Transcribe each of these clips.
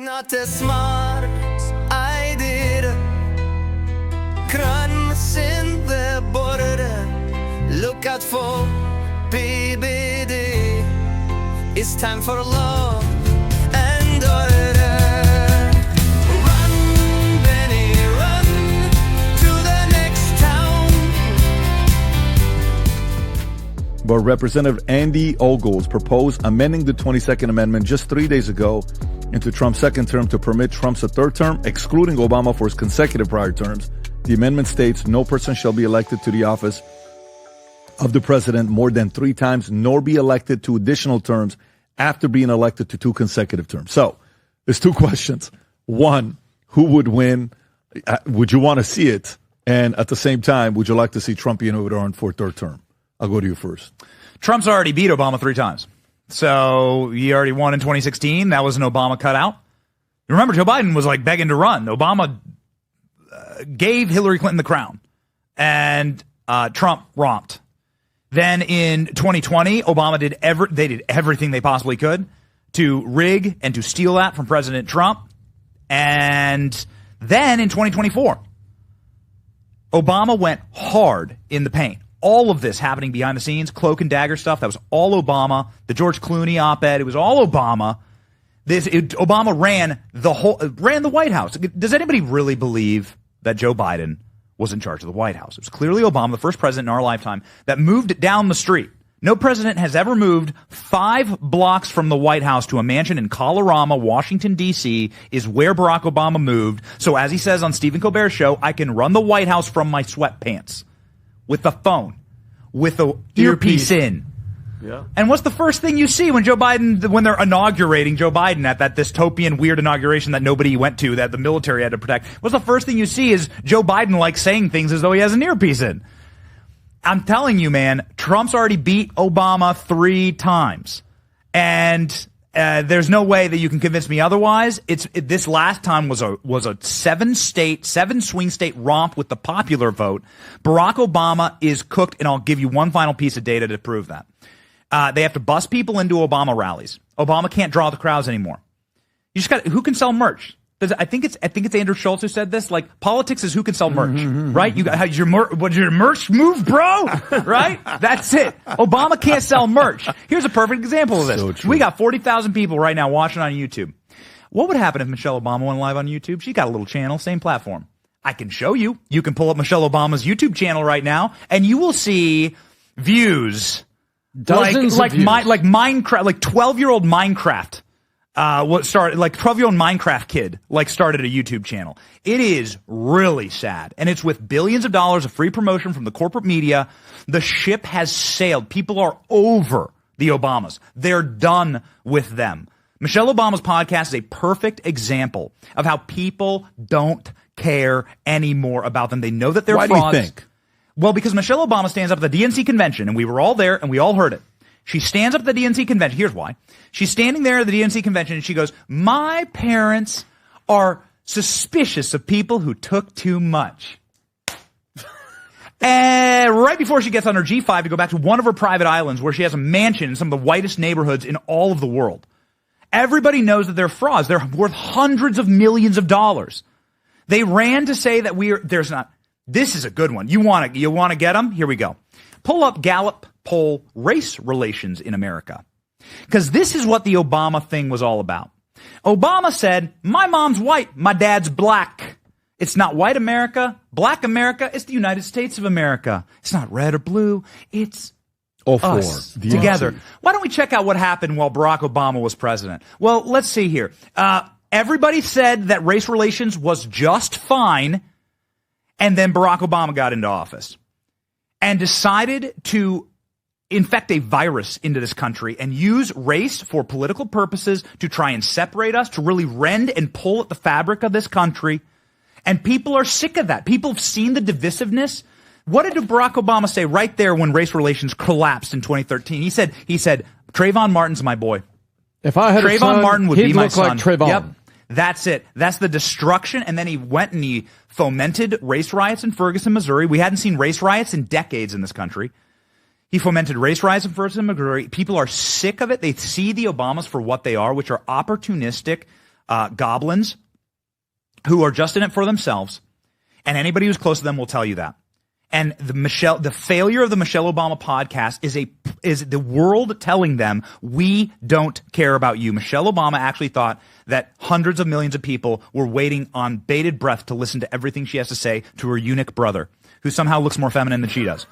Not as smart as I did. Gransen där borta. Look out for BBD. It's time for love and order. Run, Benny, run to the next town. But Representative Andy Ogles proposed amending the 22nd Amendment just 3 days ago into Trump's second term to permit Trump's a third term, excluding Obama for his consecutive prior terms. The amendment states no person shall be elected to the office of the president more than 3 times, nor be elected to additional terms after being elected to 2 consecutive terms. So there's 2 questions. One, who would win? Would you want to see it? And at the same time, would you like to see Trump being overturned for a third term? I'll go to you first. Trump's already beat Obama 3 times. So he already won in 2016. That was an Obama cutout. Remember, Joe Biden was like begging to run. Obama gave Hillary Clinton the crown, and Trump romped. Then in 2020, Obama did everything they possibly could to rig and to steal that from President Trump. And then in 2024, Obama went hard in the paint. All of this happening behind the scenes, cloak and dagger stuff, that was all Obama. The George Clooney op-ed, it was all Obama. Obama ran the White House. Does anybody really believe that Joe Biden was in charge of the White House? It was clearly Obama, the first president in our lifetime, that moved down the street. No president has ever moved 5 blocks from the White House to a mansion in Colorado, Washington, D.C., is where Barack Obama moved. So as he says on Stephen Colbert's show, I can run the White House from my sweatpants. With the phone, with the earpiece in. Yeah. And what's the first thing you see when they're inaugurating Joe Biden at that dystopian weird inauguration that nobody went to, that the military had to protect? What's the first thing you see is Joe Biden like saying things as though he has an earpiece in. I'm telling you, man, Trump's already beat Obama 3 times. And there's no way that you can convince me otherwise. This last time was a 7 swing state romp with the popular vote. Barack Obama is cooked, and I'll give you one final piece of data to prove that. They have to bus people into Obama rallies. Obama can't draw the crowds anymore. You just who can sell merch? I think it's Andrew Schultz who said this. Like, politics is who can sell merch, right? You got your merch move, bro? Right? That's it. Obama can't sell merch. Here's a perfect example of this. So true. We got 40,000 people right now watching on YouTube. What would happen if Michelle Obama went live on YouTube? She got a little channel, same platform. I can show you. You can pull up Michelle Obama's YouTube channel right now, and you will see views. Dozens of views. Like Minecraft, like 12-year-old Minecraft. 12-year-old Minecraft kid, started a YouTube channel. It is really sad. And it's with billions of dollars of free promotion from the corporate media. The ship has sailed. People are over the Obamas. They're done with them. Michelle Obama's podcast is a perfect example of how people don't care anymore about them. They know that they're frauds. Why do you think? Well, because Michelle Obama stands up at the DNC convention, and we were all there, and we all heard it. She stands up at the DNC convention. Here's why. She's standing there at the DNC convention, and she goes, my parents are suspicious of people who took too much. And right before she gets on her G5 to go back to one of her private islands where she has a mansion in some of the whitest neighborhoods in all of the world. Everybody knows that they're frauds. They're worth hundreds of millions of dollars. They ran to say that this is a good one. You want to get them? Here we go. Pull up Gallup poll race relations in America. Because this is what the Obama thing was all about. Obama said, my mom's white, my dad's black. It's not white America, black America, it's the United States of America. It's not red or blue, it's us together. Why don't we check out what happened while Barack Obama was president? Well, let's see here. Everybody said that race relations was just fine, and then Barack Obama got into office and decided to infect a virus into this country and use race for political purposes to try and separate us, to really rend and pull at the fabric of this country. And people are sick of that. People have seen the divisiveness. What did Barack Obama say right there when race relations collapsed in 2013? He said, Trayvon Martin's my boy. If I had Trayvon a son, Martin would he'd be my look son. like Trayvon. Yep. That's it. That's the destruction. And then he went and he fomented race riots in Ferguson, Missouri. We hadn't seen race riots in decades in this country. He fomented race riots in Ferguson, Missouri. People are sick of it. They see the Obamas for what they are, which are opportunistic goblins who are just in it for themselves. And anybody who's close to them will tell you that. And the failure of the Michelle Obama podcast is the world telling them, we don't care about you. Michelle Obama actually thought that hundreds of millions of people were waiting on bated breath to listen to everything she has to say to her eunuch brother, who somehow looks more feminine than she does.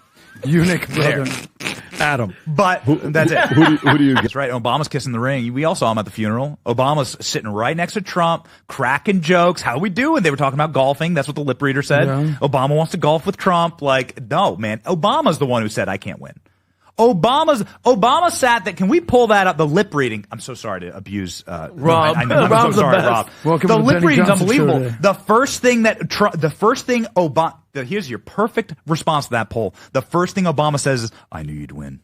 Eunuch brother. Adam. But that's it. Who do you get? That's right. Obama's kissing the ring. We all saw him at the funeral. Obama's sitting right next to Trump, cracking jokes. How we doing? They were talking about golfing. That's what the lip reader said. Yeah. Obama wants to golf with Trump. Like, no, man. Obama's the one who said, I can't win. Obama sat that. Can we pull that up? The lip reading. I'm so sorry to abuse, Rob. I know. I'm so sorry, Rob. Welcome the to the lip Benny reading's Johnson unbelievable. show. The first thing Obama, here's your perfect response to that poll. The first thing Obama says is, I knew you'd win.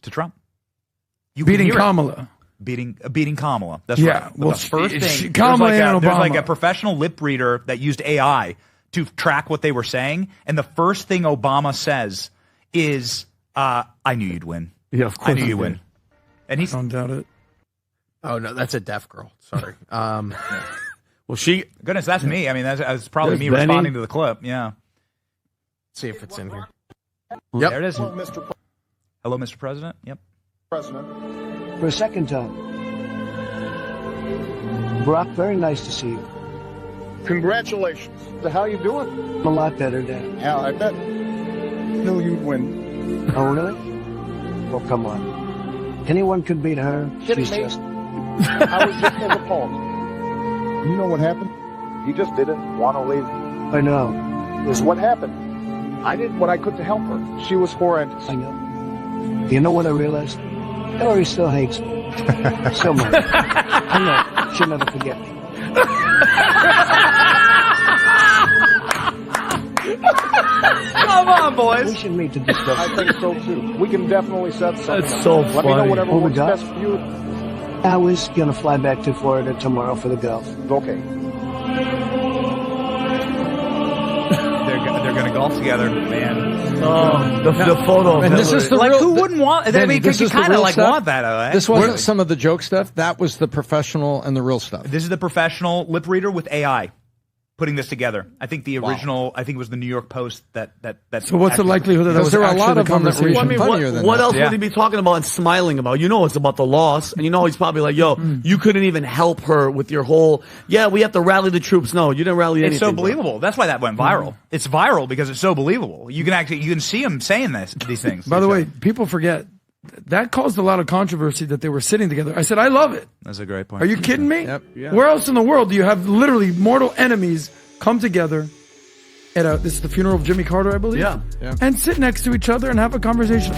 To Trump. You can Beating hear it. Kamala. Beating Kamala. That's Yeah, right. But well, the first thing, Kamala and there's Obama. like a professional lip reader that used AI to track what they were saying, and the first thing Obama says is, I knew you'd win. Yeah, of course. I knew you'd win. And he's Don't doubt it. Oh no, that's a deaf girl. Sorry. Well, goodness, that's me. I mean, that's probably There's me Benny. responding to the clip. Yeah. see if it's in here. There it is. Hello, Mr. Hello, Mr. President. Yep. President. For a second time. Barack, very nice to see you. Congratulations. So how you doing? I'm a lot better, Dan. Yeah, I bet. Knew you'd win. Oh, really? Well, come on. Anyone could beat her. Kidding She's me? just... I was just in the pause. You know what happened? He just didn't want to leave. I know. Is what happened. I did what I could to help her. She was horrendous. I know. You know what I realized? Hillary still hates me. So much. I know. She'll never forget me. Come on, boys. We should meet to discuss. I think so too. We can definitely set something That's up. so Let me know funny. whatever Oh, my works God. best for you. I was gonna fly back to Florida tomorrow for the golf. Okay. They're gonna golf together, man. Oh, the photo. And this is the Like, real, who wouldn't want? I Benny, mean, this you is the kind of real like stuff. want that. Eh? This wasn't some of the joke stuff. That was the professional and the real stuff. This is the professional lip reader with AI putting this together. I think the original, I think it was the New York Post that. So what's the likelihood that that Because was there are a actually lot the of them that conversation? were Well, I mean, funnier than what that. else Yeah. would he be talking about and smiling about? You know it's about the loss. And you know he's probably like, yo, you couldn't even help her with your whole, yeah, we have to rally the troops. No, you didn't rally anything. It's so bro. believable. That's why that went viral. It's viral because it's so believable. You can see him saying these things. By the way, people forget that caused a lot of controversy that they were sitting together. I said, I love it. That's a great point. Are you kidding me? Yep. Yeah. Where else in the world do you have literally mortal enemies come together at this is the funeral of Jimmy Carter, I believe? Yeah. Yeah. And sit next to each other and have a conversation.